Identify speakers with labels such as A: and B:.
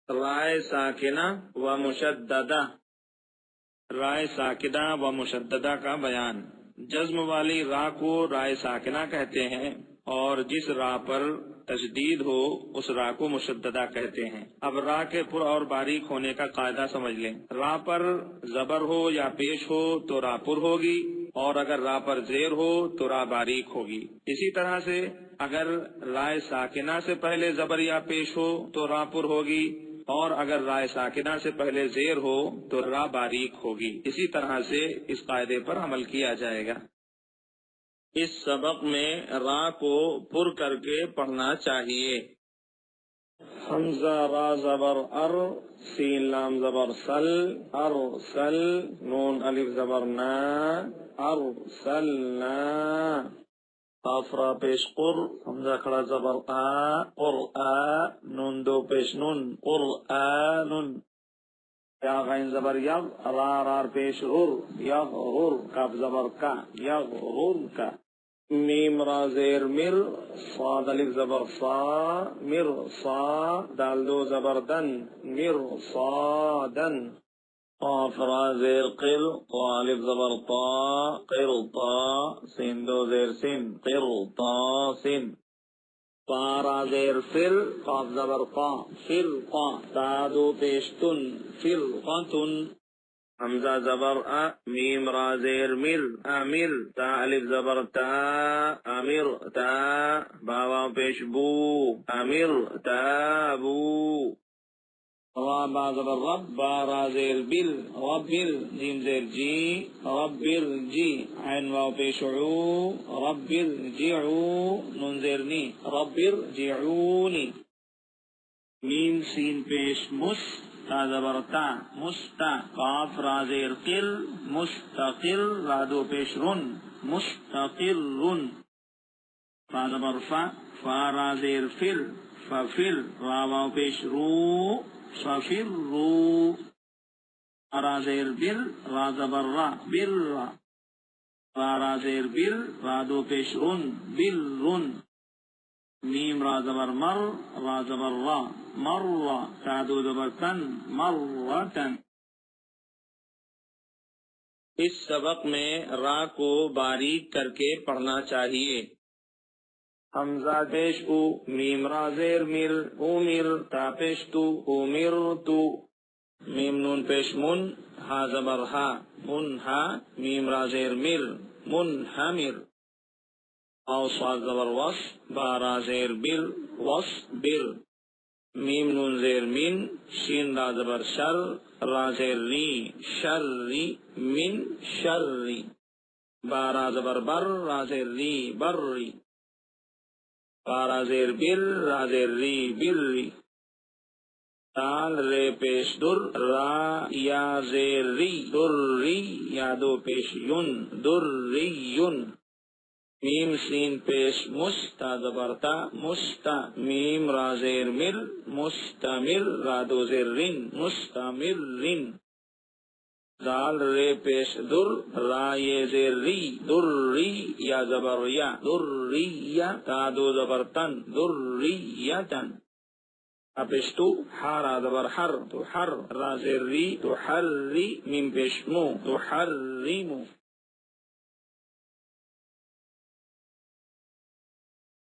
A: رائے ساکنہ و مشددہ، رائے ساکنہ و مشددہ کا بیان۔ جزم والی را کو رائے ساکنہ کہتے ہیں اور جس را پر تشدید ہو اس را کو مشددہ کہتے ہیں۔ اب را کے پر اور باریک ہونے کا قاعدہ سمجھ لیں۔ را پر زبر ہو یا پیش ہو تو را پر ہوگی، اور اگر را پر زیر ہو تو را باریک ہوگی۔ اسی طرح سے اگر رائے ساکنہ سے پہلے زبر یا پیش ہو تو را پر ہوگی، اور اگر رائے ساکنہ سے پہلے زیر ہو تو را باریک ہوگی۔ اسی طرح سے اس قاعدے پر عمل کیا جائے گا۔ اس سبق میں را کو پر کر کے پڑھنا چاہیے۔ حمزہ را زبر ار، سین لام زبر سل، ارسل، نون الف زبر نا، ارسلنا، قاف را پیش قر، حمزہ کھڑا زبر آ، قرآ، نون دو پیش نون، قرآن، یا غین زبر یغ، را پیش غر، یغر، کاف زبر کا، یغر کا، میم را زیر مر، صاد الف زبر صا، مر صا، دال دو زبر دن، مر صادن، قاف را زیر قر، طا الف زبر طا، قر طا، سین دو زیر سن، قر طا سن، طا را زیر فر، قاف زبر قا، فر قا، تا دو پیشتن، فرقتن، حمزہ زبر ا، میم را زیر مر، امر، تا الف زبر تا، امر تا، باوا پیش بو، امر تابو، را با زبر رب، با را زیر بل، ربر، جیم زیر جی، ربر جی، عین واو پیش عو، ربر جعو، نون زیر نی، ربر جعونی، میم سین پیش مس، تا زبر تا، مستا، قاف را زیر قر، مستقر، را دو پیش رن، مستقر، فا زبر فا، فا را زیر فر، ففر، را واو پیش رو، ففر رو، را زیر بر، را زبر را، بر را زیر بر، را دو پیش رن، بر رن، میم را زبر مر، را زبر را، مر، تا دو زبر تن، مرتن۔ اس سبق میں را کو باریک کر کے پڑھنا چاہیے۔ حمزہ پیش او، میم را زیر مر، امر، تا پیش تو، امرتو، میم نون پیش من، ہا زبر ہا، منہا، میم را زیر مر، منہمر، او صاد زبر وص، با را زیر بر، وصبر، میم نون زیر من، شین را زبر شر، را زیر ری، شری، من شری، با را زبر بر، را زیر ری، بری، با را زیر بر، را زیر ری، بری، دال رے پیش در، را یا زیر ری، در ری، یا دو پیش یون، در ری یون، میم سین پیش مستا زبرتا، مستا، میم را زیر مر، مستمر، را دو زیر رن، مستمر رن، دال رے پیش در، را یہ زیر ری، در ری، یا زبر یا، در ری یا، تا دو زبرتن، در ری یا تن، اپشتو، حارا زبر حر، تو حر، را زیر ری، تو حر ری، میم پیش مو، تو حر ری مو،